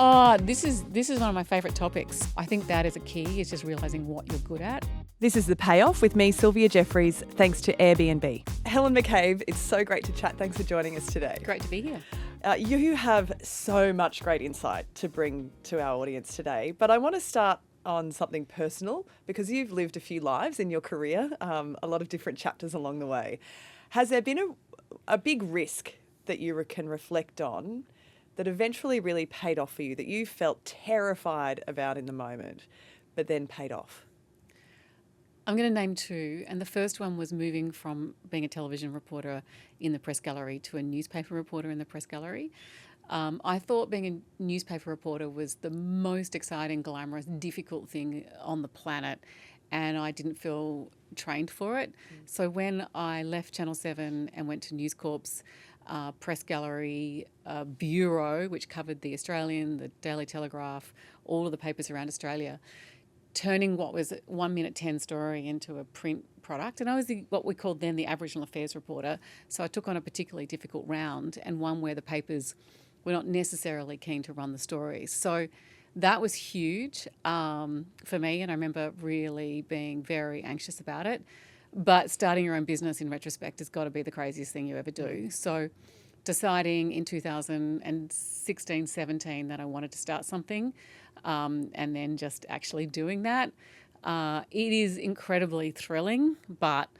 Oh, this is one of my favourite topics. I think that is a key, is just realising what you're good at. This is The Payoff with me, Sylvia Jeffreys, thanks to Airbnb. Helen McCabe, it's so great to chat. Thanks for joining us today. Great to be here. You have so much great insight to bring to our audience today, but I want to start on something personal because you've lived a few lives in your career, a lot of different chapters along the way. Has there been a big risk that you can reflect on that eventually really paid off for you, that you felt terrified about in the moment, but then paid off? I'm going to name two, and the first one was moving from being a television reporter in the press gallery to a newspaper reporter in the press gallery. I thought being a newspaper reporter was the most exciting, glamorous, difficult thing on the planet, and I didn't feel trained for it. So when I left Channel 7 and went to News Corp's press gallery bureau, which covered the Australian, the Daily Telegraph, all of the papers around Australia, turning what was a 1 minute 10 story into a print product. And I was what we called then the Aboriginal Affairs reporter. So I took on a particularly difficult round, and one where the papers were not necessarily keen to run the stories. So that was huge for me, and I remember really being very anxious about it. But starting your own business in retrospect has got to be the craziest thing you ever do. So deciding in 2016, 17 that I wanted to start something, and then just actually doing that. It is incredibly thrilling, but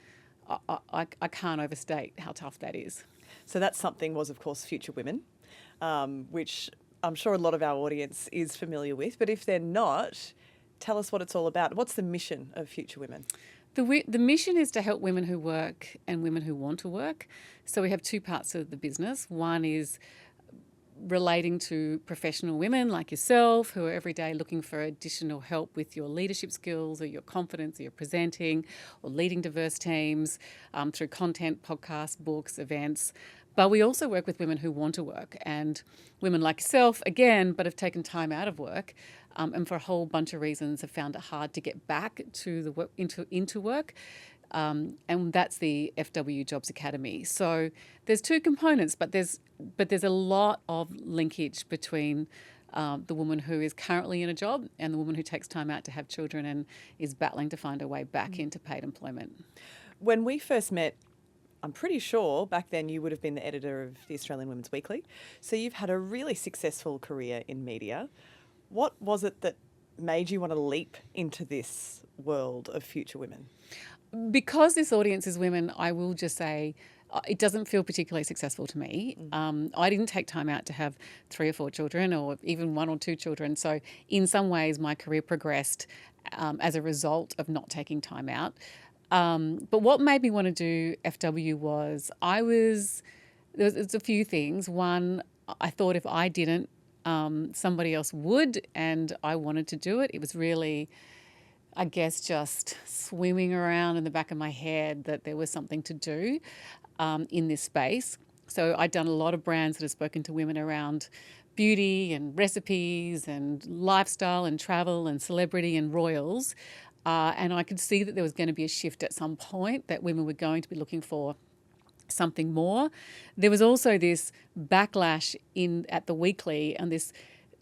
I can't overstate how tough that is. So that something was, of course, Future Women, which I'm sure a lot of our audience is familiar with. But if they're not, tell us what it's all about. What's the mission of Future Women? The mission is to help women who work and women who want to work. So we have two parts of the business. One is relating to professional women like yourself who are every day looking for additional help with your leadership skills or your confidence or your presenting or leading diverse teams through content, podcasts, books, events. But we also work with women who want to work, and women like yourself, again, but have taken time out of work and for a whole bunch of reasons have found it hard to get back to the work, into work. And that's the FW Jobs Academy. So there's two components, but there's a lot of linkage between the woman who is currently in a job and the woman who takes time out to have children and is battling to find her way back into paid employment. When we first met, I'm pretty sure back then you would have been the editor of the Australian Women's Weekly. So you've had a really successful career in media. What was it that made you want to leap into this world of Future Women? Because this audience is women, I will just say it doesn't feel particularly successful to me. I didn't take time out to have 3 or 4 children or even 1 or 2 children. So in some ways my career progressed as a result of not taking time out. But what made me want to do FW was there was a few things. One, I thought if I didn't, somebody else would, and I wanted to do it. It was really, I guess, just swimming around in the back of my head that there was something to do in this space. So I'd done a lot of brands that have spoken to women around beauty and recipes and lifestyle and travel and celebrity and royals. And I could see that there was going to be a shift at some point, that women were going to be looking for something more. There was also this backlash at the Weekly and this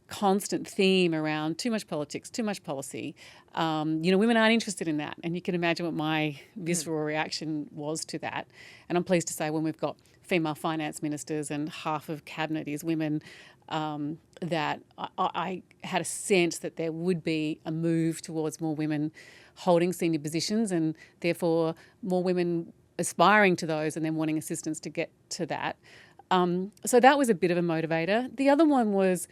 constant theme around too much politics, too much policy. Women aren't interested in that. And you can imagine what my visceral reaction was to that. And I'm pleased to say when we've got female finance ministers and half of cabinet is women, that I had a sense that there would be a move towards more women holding senior positions and therefore more women aspiring to those and then wanting assistance to get to that. So that was a bit of a motivator. The other one was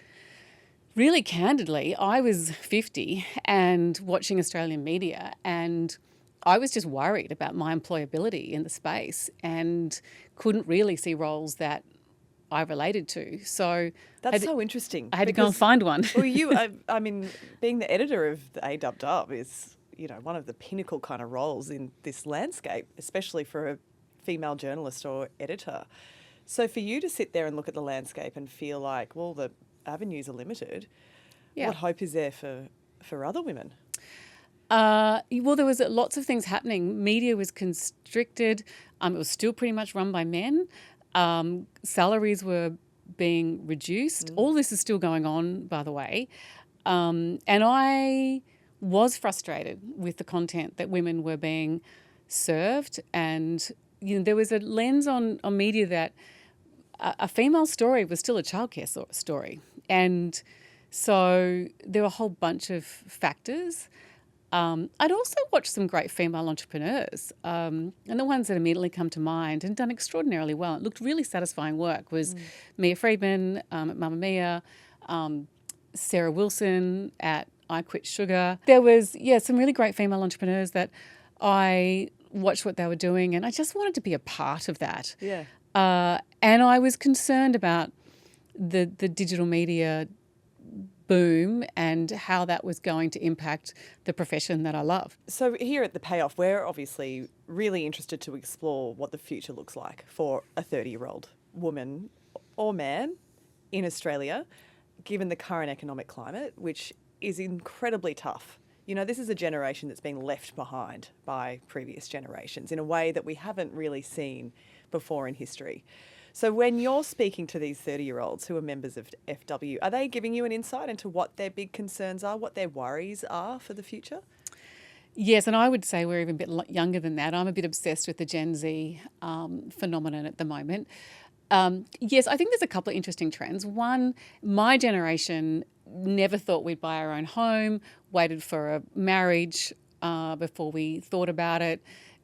really candidly, I was 50 and watching Australian media, and I was just worried about my employability in the space and couldn't really see roles that I related to. So that's so interesting. I had to go and find one. Well, I mean, being the editor of the AWW is, one of the pinnacle kind of roles in this landscape, especially for a female journalist or editor. So for you to sit there and look at the landscape and feel like, well, the avenues are limited, what hope is there for other women? Well, there was lots of things happening. Media was constricted. It was still pretty much run by men. Salaries were being reduced. All this is still going on, by the way. And I was frustrated with the content that women were being served. And there was a lens on media that a female story was still a childcare story. And so there were a whole bunch of factors. I'd also watched some great female entrepreneurs, and the ones that immediately come to mind and done extraordinarily well. It looked really satisfying work was Mia Friedman at Mamma Mia, Sarah Wilson at I Quit Sugar. There was, some really great female entrepreneurs that I watched what they were doing, and I just wanted to be a part of that. Yeah. And I was concerned about the digital media boom and how that was going to impact the profession that I love. So here at The Payoff, we're obviously really interested to explore what the future looks like for a 30-year-old woman or man in Australia, given the current economic climate, which is incredibly tough. This is a generation that's being left behind by previous generations in a way that we haven't really seen before in history. So when you're speaking to these 30-year-olds who are members of FW, are they giving you an insight into what their big concerns are, what their worries are for the future? Yes, and I would say we're even a bit younger than that. I'm a bit obsessed with the Gen Z phenomenon at the moment. Yes, I think there's a couple of interesting trends. One, my generation never thought we'd buy our own home, waited for a marriage before we thought about it.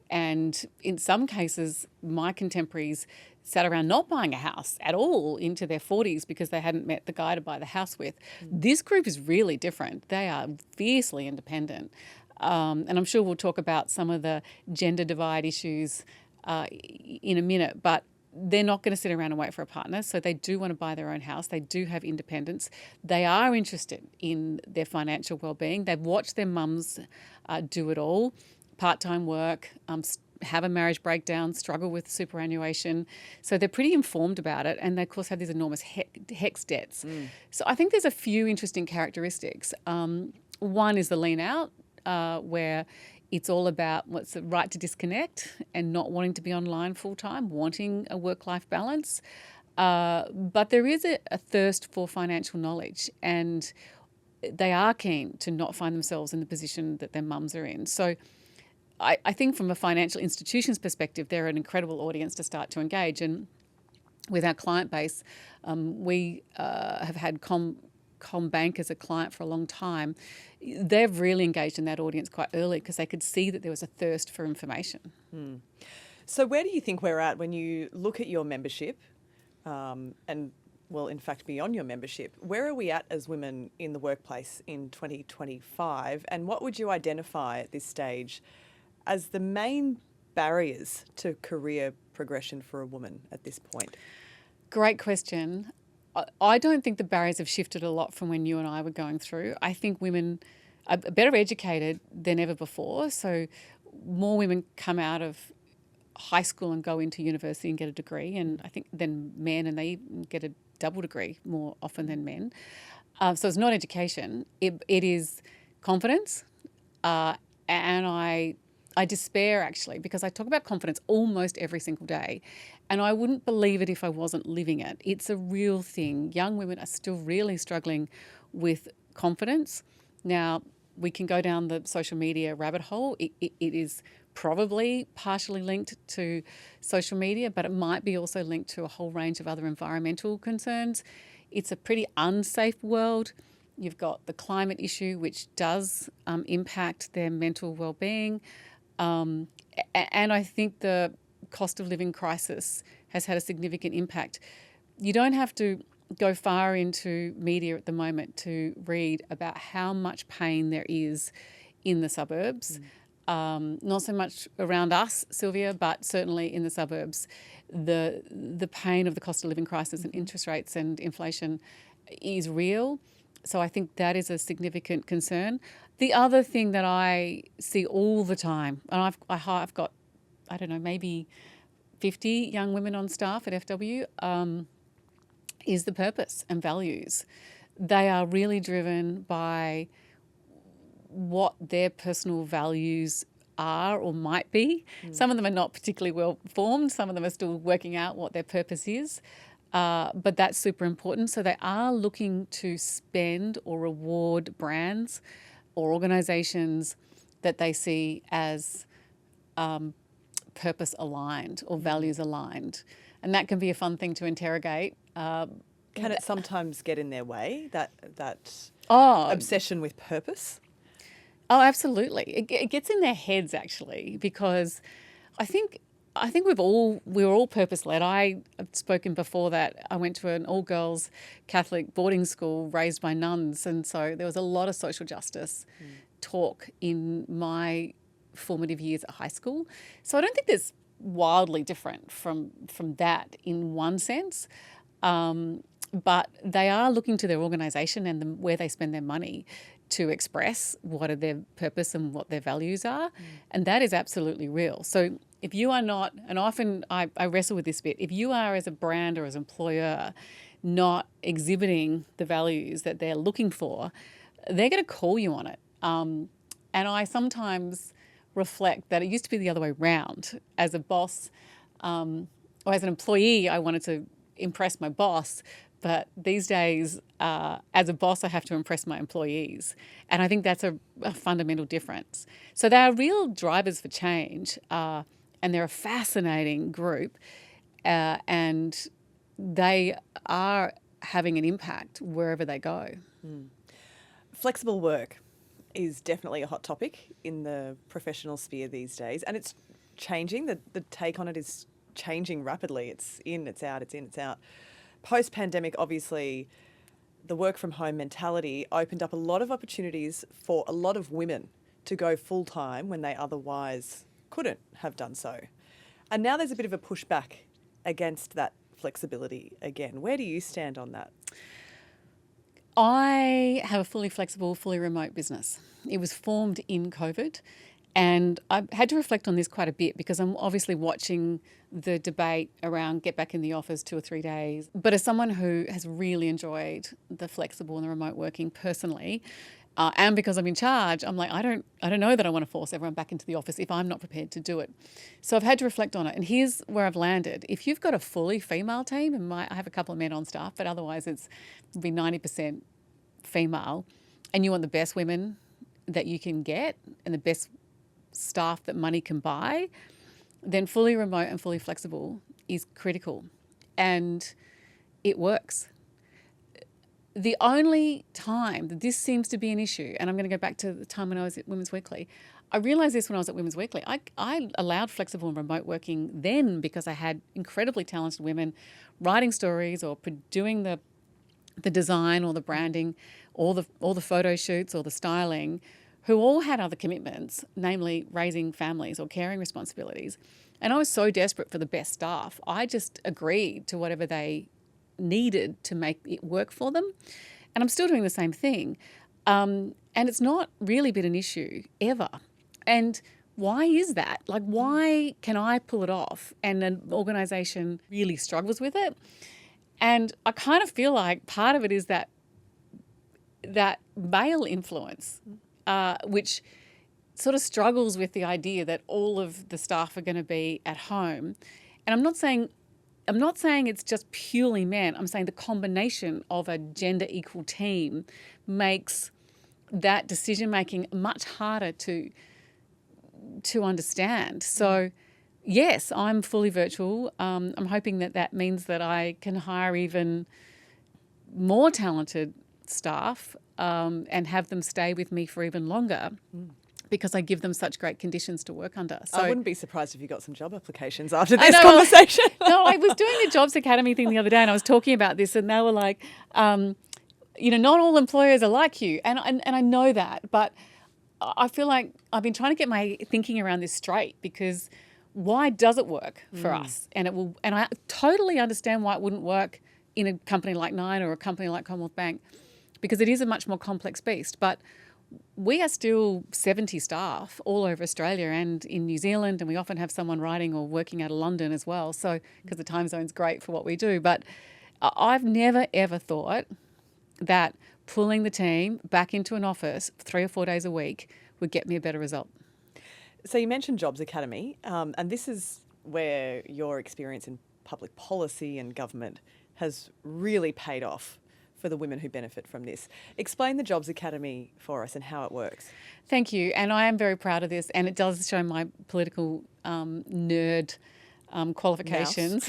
And in some cases, my contemporaries sat around not buying a house at all into their 40s because they hadn't met the guy to buy the house with. This group is really different. They are fiercely independent. And I'm sure we'll talk about some of the gender divide issues in a minute, but they're not going to sit around and wait for a partner. So they do want to buy their own house. They do have independence. They are interested in their financial well-being. They've watched their mums do it all, part-time work, have a marriage breakdown, struggle with superannuation. So they're pretty informed about it. And they, of course, have these enormous HECS debts. So I think there's a few interesting characteristics. One is the lean out, where it's all about what's the right to disconnect and not wanting to be online full-time, wanting a work-life balance. But there is a thirst for financial knowledge, and they are keen to not find themselves in the position that their mums are in. So I think from a financial institution's perspective, they're an incredible audience to start to engage. And with our client base, we have had CommBank as a client for a long time. They've really engaged in that audience quite early because they could see that there was a thirst for information. So where do you think we're at when you look at your membership and, well, in fact, beyond your membership? Where are we at as women in the workplace in 2025? And what would you identify at this stage as the main barriers to career progression for a woman at this point? Great question. I don't think the barriers have shifted a lot from when you and I were going through. I think women are better educated than ever before. So more women come out of high school and go into university and get a degree, and I think than men, and they get a double degree more often than men. So it's not education. It is confidence. And I despair, actually, because I talk about confidence almost every single day, and I wouldn't believe it if I wasn't living it. It's a real thing. Young women are still really struggling with confidence. Now, we can go down the social media rabbit hole. It is probably partially linked to social media, but it might be also linked to a whole range of other environmental concerns. It's a pretty unsafe world. You've got the climate issue, which does impact their mental well-being. And I think the cost of living crisis has had a significant impact. You don't have to go far into media at the moment to read about how much pain there is in the suburbs. Not so much around us, Sylvia, but certainly in the suburbs. The pain of the cost of living crisis and interest rates and inflation is real. So I think that is a significant concern. The other thing that I see all the time, and I've got, I don't know, maybe 50 young women on staff at FW, is the purpose and values. They are really driven by what their personal values are or might be. Some of them are not particularly well formed. Some of them are still working out what their purpose is. but that's super important. So they are looking to spend or reward brands or organisations that they see as purpose aligned or values aligned. And that can be a fun thing to interrogate. Can it sometimes get in their way, that Oh, obsession with purpose? Oh, absolutely. It gets in their heads actually, because I think we were all purpose led. I've spoken before that I went to an all girls Catholic boarding school raised by nuns, and so there was a lot of social justice talk in my formative years at high school. So I don't think there's wildly different from that in one sense. But they are looking to their organisation and where they spend their money to express what are their purpose and what their values are. And that is absolutely real. So if you are not, and often I wrestle with this bit, if you are as a brand or as an employer not exhibiting the values that they're looking for, they're going to call you on it. And I sometimes reflect that it used to be the other way around. As a boss or as an employee, I wanted to impress my boss. But these days, as a boss, I have to impress my employees. And I think that's a fundamental difference. So they are real drivers for change, and they're a fascinating group, and they are having an impact wherever they go. Flexible work is definitely a hot topic in the professional sphere these days, and it's changing. The take on it is changing rapidly. It's in, it's out, it's in, it's out. Post-pandemic, obviously, the work from home mentality opened up a lot of opportunities for a lot of women to go full-time when they otherwise couldn't have done so. And now there's a bit of a pushback against that flexibility again. Where do you stand on that? I have a fully flexible, fully remote business. It was formed in COVID, and I had to reflect on this quite a bit because I'm obviously watching the debate around get back in the office 2 or 3 days. But as someone who has really enjoyed the flexible and the remote working personally, and because I'm in charge, I'm like, I don't know that I want to force everyone back into the office if I'm not prepared to do it. So I've had to reflect on it. And here's where I've landed. If you've got a fully female team, and I have a couple of men on staff, but otherwise it'll be 90% female, and you want the best women that you can get and the best staff that money can buy, then fully remote and fully flexible is critical. And it works. The only time that this seems to be an issue, and I'm going to go back to the time when I was at Women's Weekly, I realised this when I was at Women's Weekly. I allowed flexible and remote working then because I had incredibly talented women writing stories or doing the design or the branding or the photo shoots or the styling, who all had other commitments, namely raising families or caring responsibilities. And I was so desperate for the best staff. I just agreed to whatever they needed to make it work for them. And I'm still doing the same thing. And it's not really been an issue ever. And why is that? Like, why can I pull it off and an organisation really struggles with it? And I kind of feel like part of it is that male influence, which sort of struggles with the idea that all of the staff are going to be at home. And I'm not saying it's just purely men. I'm saying the combination of a gender equal team makes that decision making much harder to understand. So yes, I'm fully virtual. I'm hoping that means that I can hire even more talented staff and have them stay with me for even longer because I give them such great conditions to work under. So I wouldn't be surprised if you got some job applications after this conversation. No, I was doing the Jobs Academy thing the other day and I was talking about this and they were like, not all employers are like you. And I know that, but I feel like I've been trying to get my thinking around this straight because why does it work for us? And I totally understand why it wouldn't work in a company like Nine or a company like Commonwealth Bank because it is a much more complex beast. But we are still 70 staff all over Australia and in New Zealand, and we often have someone writing or working out of London as well, so because the time zone's great for what we do. But I've never, ever thought that pulling the team back into an office 3 or 4 days a week would get me a better result. So you mentioned Jobs Academy, and this is where your experience in public policy and government has really paid off for the women who benefit from this. Explain the Jobs Academy for us and how it works. Thank you. And I am very proud of this, and it does show my political nerd qualifications.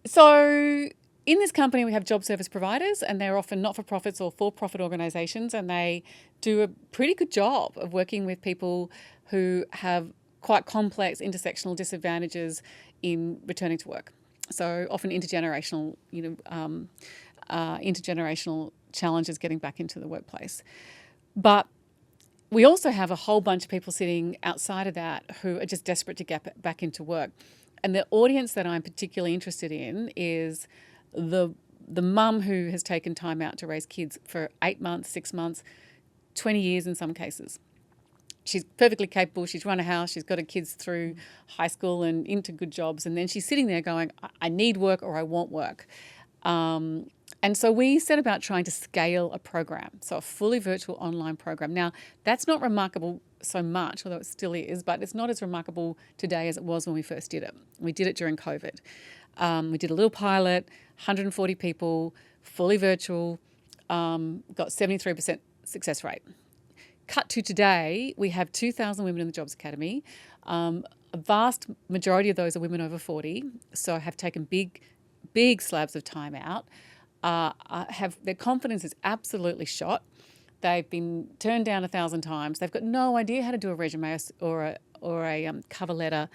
So in this company, we have job service providers, and they're often not-for-profits or for-profit organisations, and they do a pretty good job of working with people who have quite complex intersectional disadvantages in returning to work. So often intergenerational, intergenerational challenges getting back into the workplace. But we also have a whole bunch of people sitting outside of that who are just desperate to get back into work. And the audience that I'm particularly interested in is the mum who has taken time out to raise kids for 8 months, 6 months, 20 years in some cases. She's perfectly capable. She's run a house. She's got her kids through high school and into good jobs. And then she's sitting there going, I need work or I want work. And so we set about trying to scale a program, so a fully virtual online program. Now, that's not remarkable so much, although it still is, but it's not as remarkable today as it was when we first did it. We did it during COVID. We did a little pilot, 140 people, fully virtual, got 73% success rate. Cut to today, we have 2,000 women in the Jobs Academy. A vast majority of those are women over 40, so have taken big slabs of time out. Their confidence is absolutely shot. They've been turned down 1,000 times. They've got no idea how to do a resume or a cover letter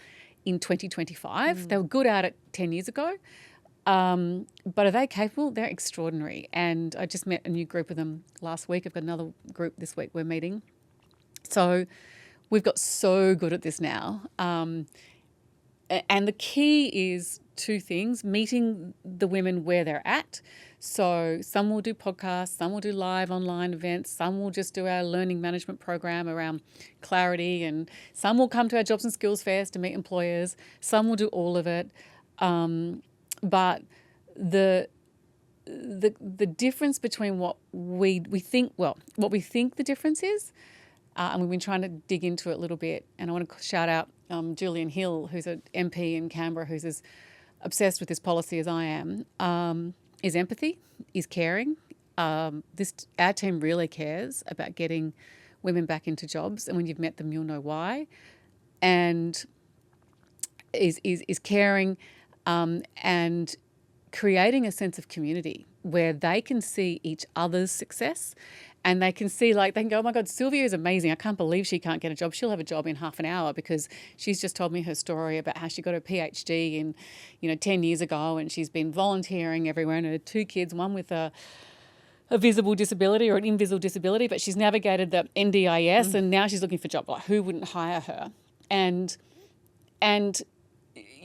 in 2025. They were good at it 10 years ago. But are they capable? They're extraordinary. And I just met a new group of them last week. I've got another group this week we're meeting. So we've got so good at this now. And the key is two things: meeting the women where they're at. So some will do podcasts, some will do live online events, some will just do our learning management program around clarity, and some will come to our jobs and skills fairs to meet employers. Some will do all of it. But the difference between what we think the difference is, and we've been trying to dig into it a little bit. And I want to shout out Julian Hill, who's an MP in Canberra, who's as obsessed with this policy as I am, is empathy, is caring. Our team really cares about getting women back into jobs, and when you've met them, you'll know why. And is caring. And creating a sense of community where they can see each other's success, and they can see, they can go, oh my God, Sylvia is amazing. I can't believe she can't get a job. She'll have a job in half an hour because she's just told me her story about how she got her PhD in, 10 years ago, and she's been volunteering everywhere, and her 2 kids, one with a visible disability or an invisible disability, but she's navigated the NDIS and now she's looking for a job. Who wouldn't hire her? And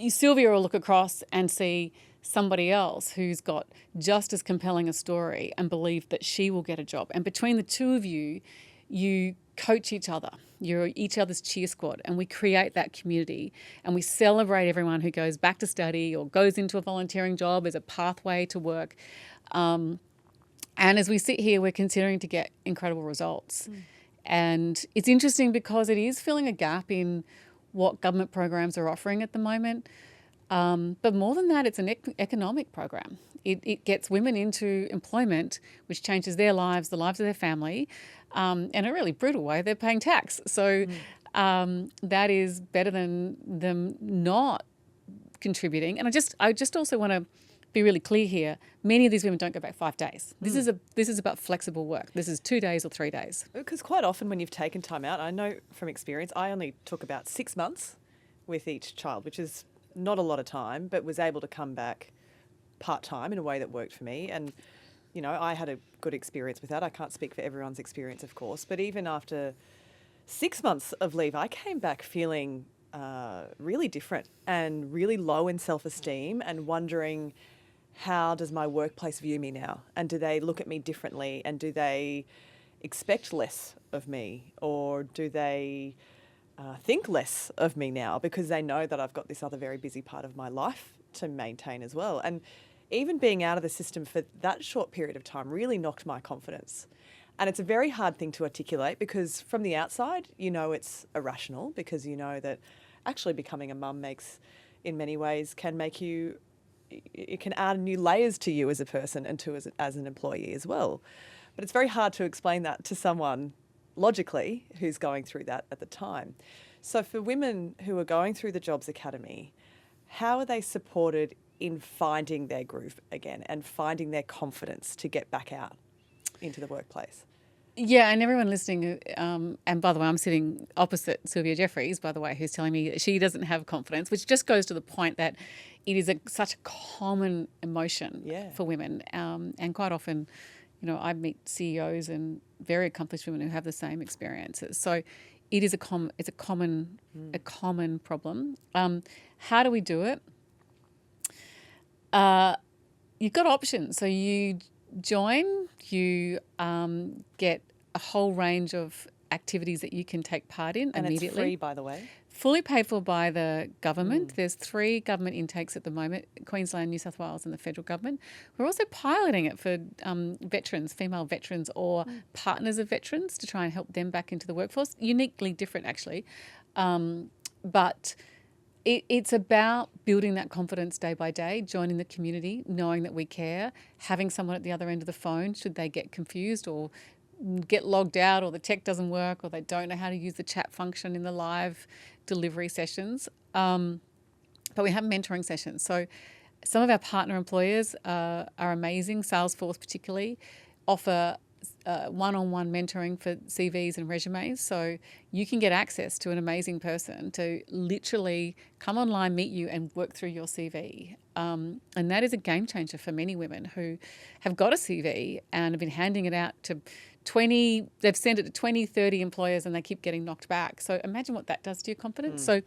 Sylvia will look across and see somebody else who's got just as compelling a story and believe that she will get a job. And between the two of you, you coach each other. You're each other's cheer squad, and we create that community, and we celebrate everyone who goes back to study or goes into a volunteering job as a pathway to work. And as we sit here, we're considering to get incredible results. And it's interesting because it is filling a gap in what government programs are offering at the moment. But more than that, it's an economic program. It gets women into employment, which changes their lives, the lives of their family, in a really brutal way. They're paying tax. So that is better than them not contributing. And I just also want to be really clear here. Many of these women don't go back 5 days. This is about flexible work. This is 2 days or 3 days. Because quite often when you've taken time out, I know from experience, I only took about 6 months with each child, which is not a lot of time, but was able to come back part-time in a way that worked for me. And, I had a good experience with that. I can't speak for everyone's experience, of course, but even after 6 months of leave, I came back feeling really different and really low in self-esteem and wondering, how does my workplace view me now? And do they look at me differently? And do they expect less of me? Or do they think less of me now because they know that I've got this other very busy part of my life to maintain as well? And even being out of the system for that short period of time really knocked my confidence. And it's a very hard thing to articulate because from the outside, it's irrational, because that actually becoming a mum in many ways can make you it can add new layers to you as a person and to as an employee as well. But it's very hard to explain that to someone logically who's going through that at the time. So for women who are going through the Jobs Academy, how are they supported in finding their groove again and finding their confidence to get back out into the workplace? Yeah, and everyone listening, and by the way, I'm sitting opposite Sylvia Jeffreys, by the way, who's telling me that she doesn't have confidence, which just goes to the point that it is such a common emotion for women. And quite often, I meet CEOs and very accomplished women who have the same experiences. So it is a common problem. How do we do it? You've got options. So you join, you get a whole range of activities that you can take part in immediately. And it's free, by the way. Fully paid for by the government. There's 3 government intakes at the moment, Queensland, New South Wales and the federal government. We're also piloting it for veterans, female veterans or partners of veterans to try and help them back into the workforce. Uniquely different, actually. But it's about building that confidence day by day, joining the community, knowing that we care, having someone at the other end of the phone should they get confused or get logged out or the tech doesn't work or they don't know how to use the chat function in the live delivery sessions. But we have mentoring sessions. So some of our partner employers are amazing, Salesforce particularly, offer one-on-one mentoring for CVs and resumes. So you can get access to an amazing person to literally come online, meet you and work through your CV. And that is a game changer for many women who have got a CV and have been handing it out to they've sent it to 20, 30 employers and they keep getting knocked back. So imagine what that does to your confidence. So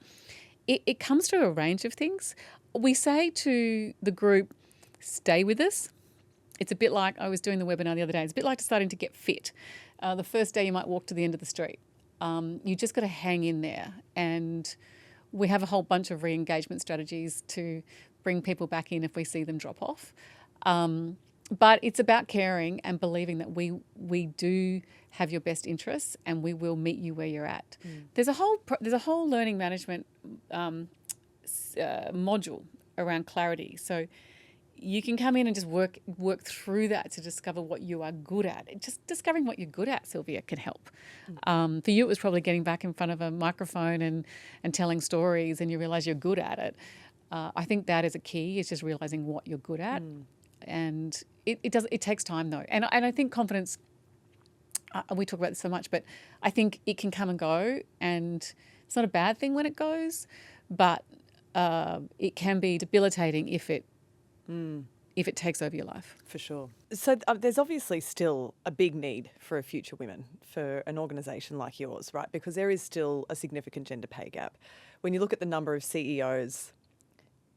it comes through a range of things. We say to the group, stay with us. It's a bit like, I was doing the webinar the other day, it's a bit like starting to get fit. The first day you might walk to the end of the street. You just got to hang in there. And we have a whole bunch of re-engagement strategies to bring people back in if we see them drop off. But it's about caring and believing that we do have your best interests and we will meet you where you're at. There's a whole learning management module around clarity. So you can come in and just work through that to discover what you are good at. Just discovering what you're good at, Sylvia, can help. For you, it was probably getting back in front of a microphone and telling stories and you realise you're good at it. I think that is a key, is just realising what you're good at. And it takes time though. And I think confidence, we talk about this so much, but I think it can come and go and it's not a bad thing when it goes, but it can be debilitating if it takes over your life. For sure. So there's obviously still a big need for future women for an organisation like yours, right? Because there is still a significant gender pay gap. When you look at the number of CEOs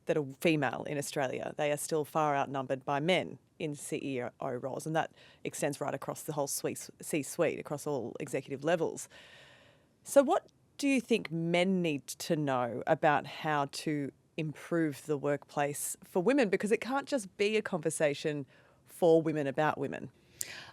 that are female in Australia, they are still far outnumbered by men in CEO roles, and that extends right across the whole C-suite, across all executive levels. So what do you think men need to know about how to improve the workplace for women? Because it can't just be a conversation for women about women.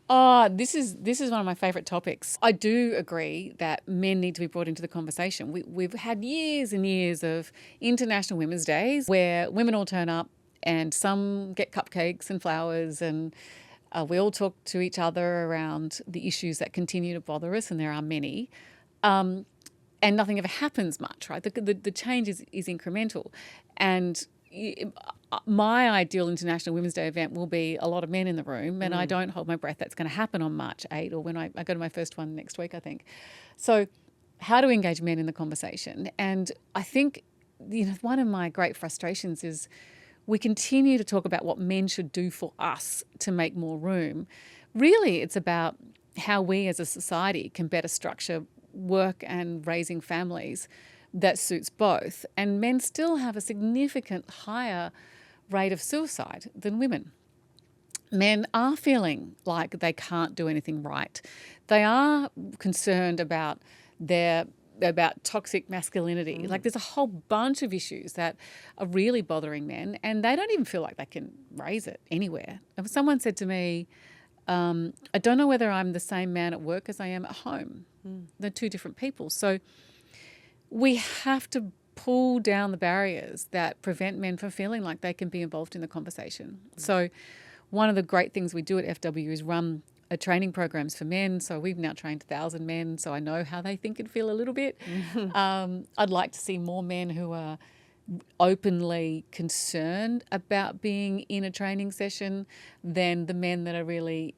This is one of my favourite topics. I do agree that men need to be brought into the conversation. We've had years and years of International Women's Days where women all turn up and some get cupcakes and flowers and we all talk to each other around the issues that continue to bother us, and there are many. And nothing ever happens much, right? The change is incremental. And my ideal International Women's Day event will be a lot of men in the room, and I don't hold my breath that's going to happen on March 8 or when I go to my first one next week, I think. So how to engage men in the conversation? And I think one of my great frustrations is we continue to talk about what men should do for us to make more room. Really, it's about how we as a society can better structure work and raising families that suits both. And men still have a significant higher rate of suicide than women. Men are feeling like they can't do anything right. They are concerned about toxic masculinity. Like there's a whole bunch of issues that are really bothering men, and they don't even feel like they can raise it anywhere. If someone said to me, I don't know whether I'm the same man at work as I am at home. They're two different people. So we have to pull down the barriers that prevent men from feeling like they can be involved in the conversation. So one of the great things we do at FW is run training programs for men. So we've now trained 1,000 men, so I know how they think and feel a little bit. I'd like to see more men who are openly concerned about being in a training session than the men that are really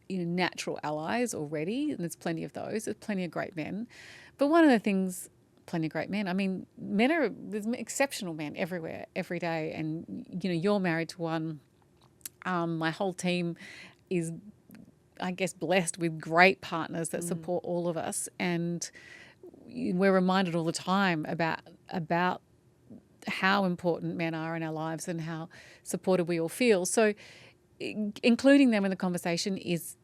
natural allies already. And there's plenty of those. There's plenty of great men. But one of the things, plenty of great men, I mean, there's exceptional men everywhere, every day. And, you're married to one. My whole team is, I guess, blessed with great partners that support all of us. And we're reminded all the time about how important men are in our lives and how supported we all feel. So including them in the conversation is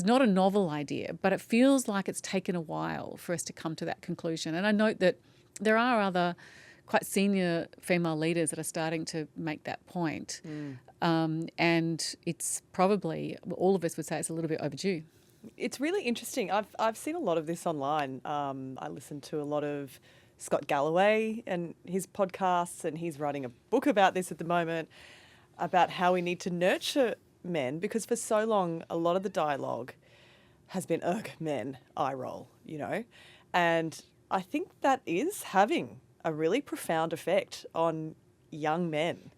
not a novel idea, but it feels like it's taken a while for us to come to that conclusion. And I note that there are other quite senior female leaders that are starting to make that point. And it's probably, all of us would say it's a little bit overdue. It's really interesting. I've seen a lot of this online. I listen to a lot of Scott Galloway and his podcasts, and he's writing a book about this at the moment, about how we need to nurture men, because for so long a lot of the dialogue has been, ugh, men, eye roll, And I think that is having a really profound effect on young men.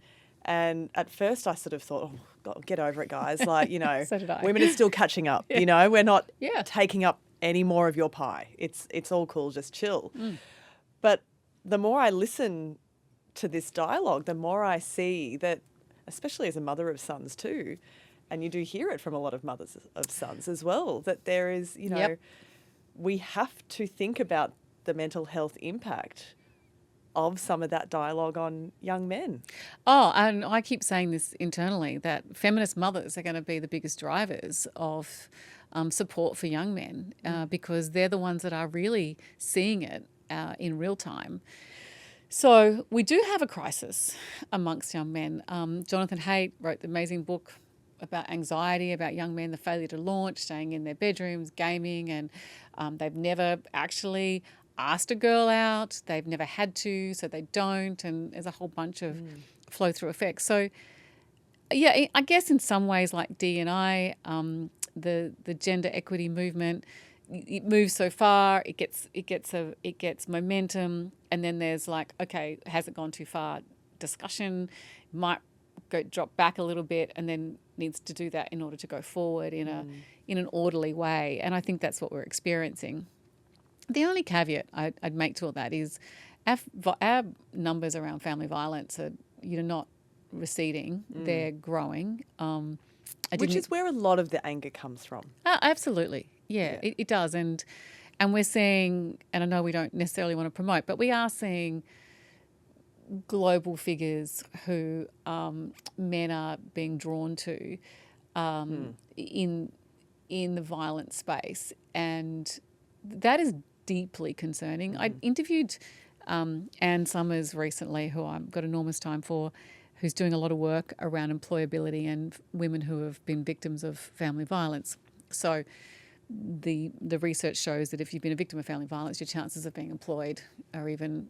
And at first I sort of thought, oh, God, get over it, guys. Like, So did I. women are still catching up. We're not taking up any more of your pie. It's all cool, just chill. But the more I listen to this dialogue, the more I see that, especially as a mother of sons too, and you do hear it from a lot of mothers of sons as well, that there is, we have to think about the mental health impact of some of that dialogue on young men. Oh, and I keep saying this internally, that feminist mothers are going to be the biggest drivers of support for young men because they're the ones that are really seeing it in real time. So we do have a crisis amongst young men. Jonathan Haidt wrote the amazing book about anxiety, about young men, the failure to launch, staying in their bedrooms, gaming, and they've never actually asked a girl out. They've never had to, so they don't, and there's a whole bunch of flow-through effects. So, yeah, I guess in some ways, like D&I, the gender equity movement, it moves so far, it gets momentum, and then there's like, okay, has it gone too far? Discussion might drop back a little bit, and then needs to do that in order to go forward in an orderly way. And I think that's what we're experiencing. The only caveat I'd make to all that is our numbers around family violence are not receding; they're growing. Which is where a lot of the anger comes from. Absolutely, yeah. It does, and we're seeing, and I know we don't necessarily want to promote, but we are seeing global figures who men are being drawn to in the violent space, and that is deeply concerning. I interviewed Anne Summers recently, who I've got enormous time for, who's doing a lot of work around employability and women who have been victims of family violence. So the research shows that if you've been a victim of family violence, your chances of being employed are even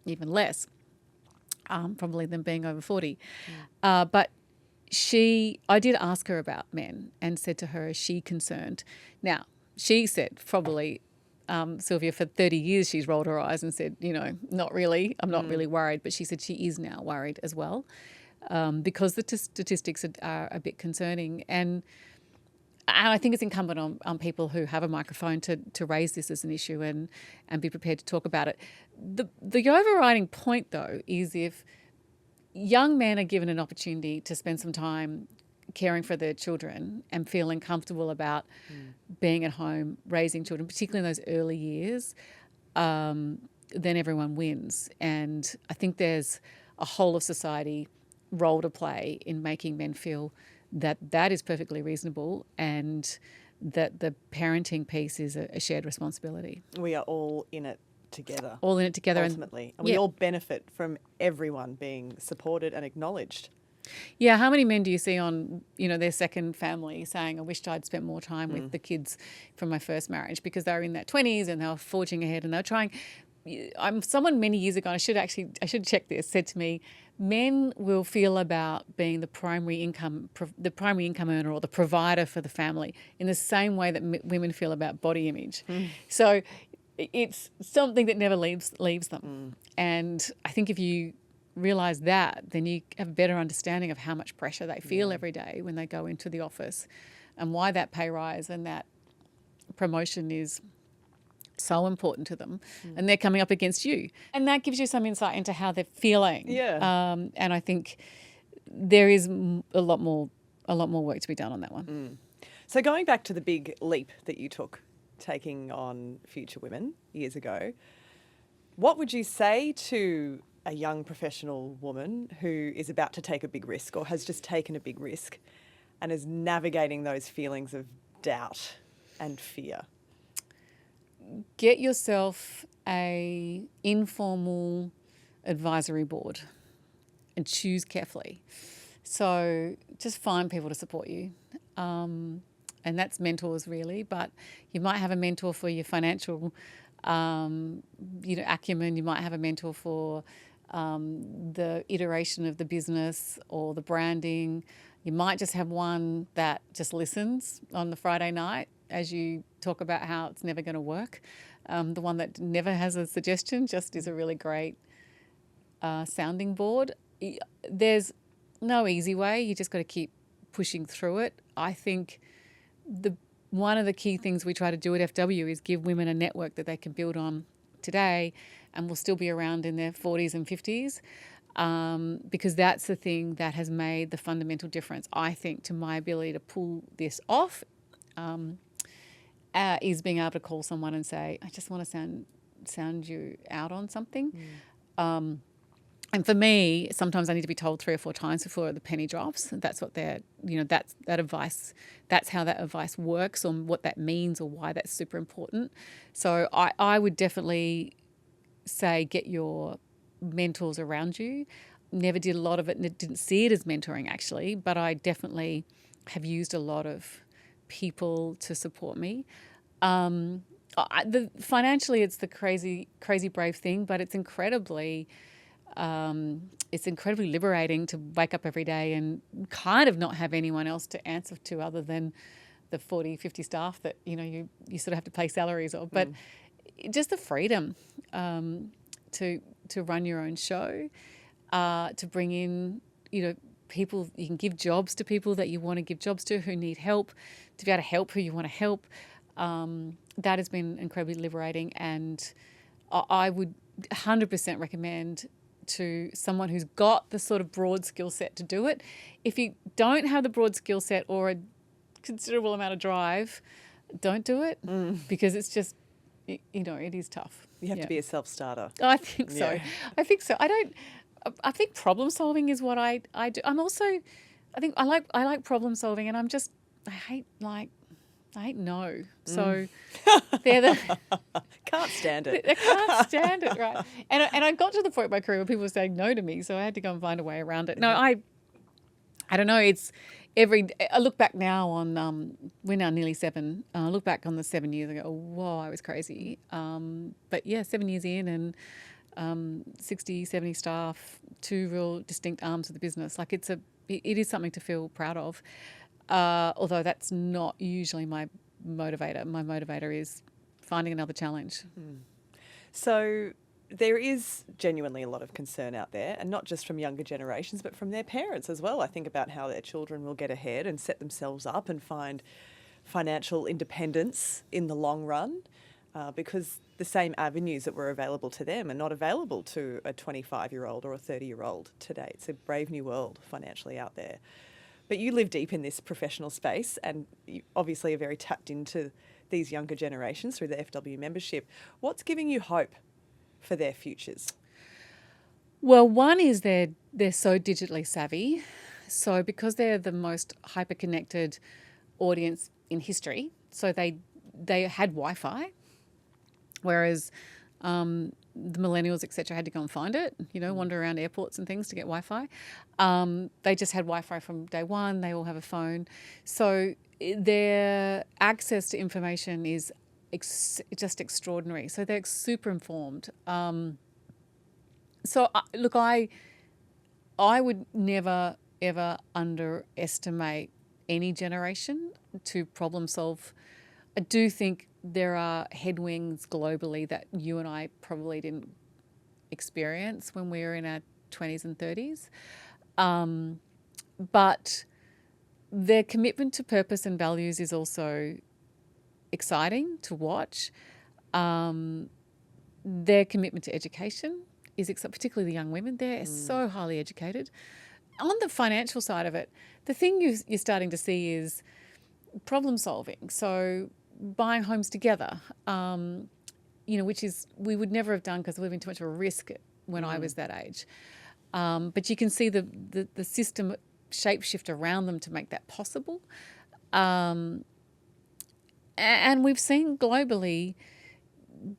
less, probably than being over 40. But I did ask her about men and said to her, is she concerned? Now, she said probably, Sylvia, for 30 years she's rolled her eyes and said, not really, I'm not really worried. But she said she is now worried as well because the statistics are a bit concerning. And I think it's incumbent on people who have a microphone to raise this as an issue and be prepared to talk about it. The overriding point, though, is if young men are given an opportunity to spend some time caring for their children and feeling comfortable about being at home, raising children, particularly in those early years, then everyone wins. And I think there's a whole of society role to play in making men feel that is perfectly reasonable and that the parenting piece is a shared responsibility. We are all in it together. All in it together. Ultimately. And we all benefit from everyone being supported and acknowledged. Yeah, how many men do you see on, their second family saying, I wished I'd spent more time with the kids from my first marriage, because they were in their 20s and they were forging ahead and they were trying. someone many years ago, I should check this, said to me, men will feel about being the primary income earner or the provider for the family in the same way that women feel about body image. So it's something that never leaves them. And I think if you realize that, then you have a better understanding of how much pressure they feel every day when they go into the office, and why that pay rise and that promotion is so important to them, and they're coming up against you, and that gives you some insight into how they're feeling. And I think there is a lot more work to be done on that one. So going back to the big leap that you took, taking on Future Women years ago, what would you say to a young professional woman who is about to take a big risk or has just taken a big risk and is navigating those feelings of doubt and fear? Get yourself a informal advisory board and choose carefully. So just find people to support you. And that's mentors really, but you might have a mentor for your financial acumen. You might have a mentor for the iteration of the business or the branding. You might just have one that just listens on the Friday night as you talk about how it's never going to work. The one that never has a suggestion just is a really great sounding board. There's no easy way. You just got to keep pushing through it. I think one of the key things we try to do at FW is give women a network that they can build on today and will still be around in their 40s and 50s, because that's the thing that has made the fundamental difference, I think, to my ability to pull this off, is being able to call someone and say, I just want to sound you out on something. And for me, sometimes I need to be told 3 or 4 times before the penny drops. That's what that's that advice. That's how that advice works, or what that means, or why that's super important. So I would definitely say get your mentors around you. Never did a lot of it, and didn't see it as mentoring actually, but I definitely have used a lot of people to support me. Financially, it's the crazy brave thing, but it's incredibly liberating to wake up every day and kind of not have anyone else to answer to other than the 40, 50 staff that you sort of have to pay salaries of. But just the freedom to run your own show, to bring in people. You can give jobs to people that you want to give jobs to, who need help, to be able to help who you want to help. That has been incredibly liberating, and I would 100% recommend to someone who's got the sort of broad skill set to do it. If you don't have the broad skill set or a considerable amount of drive, don't do it, because it's just, it is tough. You have to be a self-starter. I think so. Yeah. I think so. I think problem solving is what I do. I think I like problem solving, and I hate no. So they're the can't stand it. I can't stand it, right? And I got to the point in my career where people were saying no to me, so I had to go and find a way around it. No, I don't know. It's I look back now on we're now nearly 7. I look back on the 7 years ago. Whoa, I was crazy. But yeah, 7 years in, and 60, 70 staff, 2 real distinct arms of the business. Like it is something to feel proud of. Although that's not usually my motivator. My motivator is finding another challenge. So there is genuinely a lot of concern out there, and not just from younger generations, but from their parents as well. I think about how their children will get ahead and set themselves up and find financial independence in the long run, because the same avenues that were available to them are not available to a 25-year-old or a 30-year-old today. It's a brave new world financially out there. But you live deep in this professional space, and you obviously are very tapped into these younger generations through the FW membership. What's giving you hope for their futures? Well, one is they're so digitally savvy. So because they're the most hyper-connected audience in history, so they had Wi-Fi, whereas the millennials, etc., had to go and find it, wander around airports and things to get Wi-Fi. They just had Wi-Fi from day one. They all have a phone. So their access to information is just extraordinary. So they're super informed. Look, I would never, ever underestimate any generation to problem solve. I do think there are headwinds globally that you and I probably didn't experience when we were in our 20s and 30s. But their commitment to purpose and values is also exciting to watch. Their commitment to education is particularly the young women. They're so highly educated. On the financial side of it, the thing you're starting to see is problem solving. So buying homes together, which is we would never have done because it would have been too much of a risk when I was that age. But you can see the system shapeshift around them to make that possible. And we've seen globally,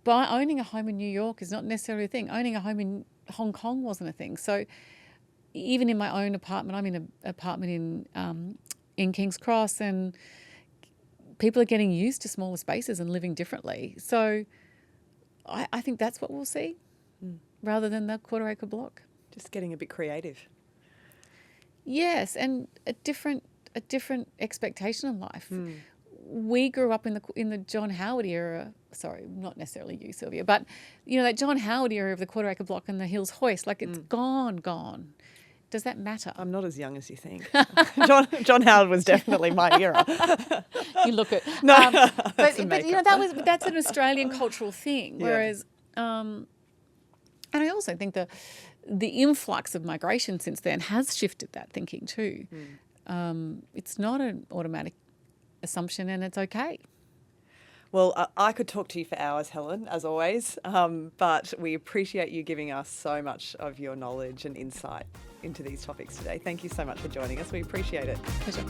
by owning a home in New York is not necessarily a thing. Owning a home in Hong Kong wasn't a thing. So even in my own apartment, I'm in an apartment in King's Cross, and people are getting used to smaller spaces and living differently. So I think that's what we'll see rather than the quarter-acre block. Just getting a bit creative. Yes, and a different expectation in life. We grew up in the John Howard era. Sorry, not necessarily you, Sylvia, but that John Howard era of the quarter-acre block and the Hills Hoist, like it's gone. Does that matter? I'm not as young as you think. John Howard was definitely my era. You look at but that's an Australian cultural thing. Whereas, and I also think the influx of migration since then has shifted that thinking too. It's not an automatic assumption, and it's okay. Well, I could talk to you for hours, Helen, as always, but we appreciate you giving us so much of your knowledge and insight into these topics today. Thank you so much for joining us. We appreciate it. Pleasure.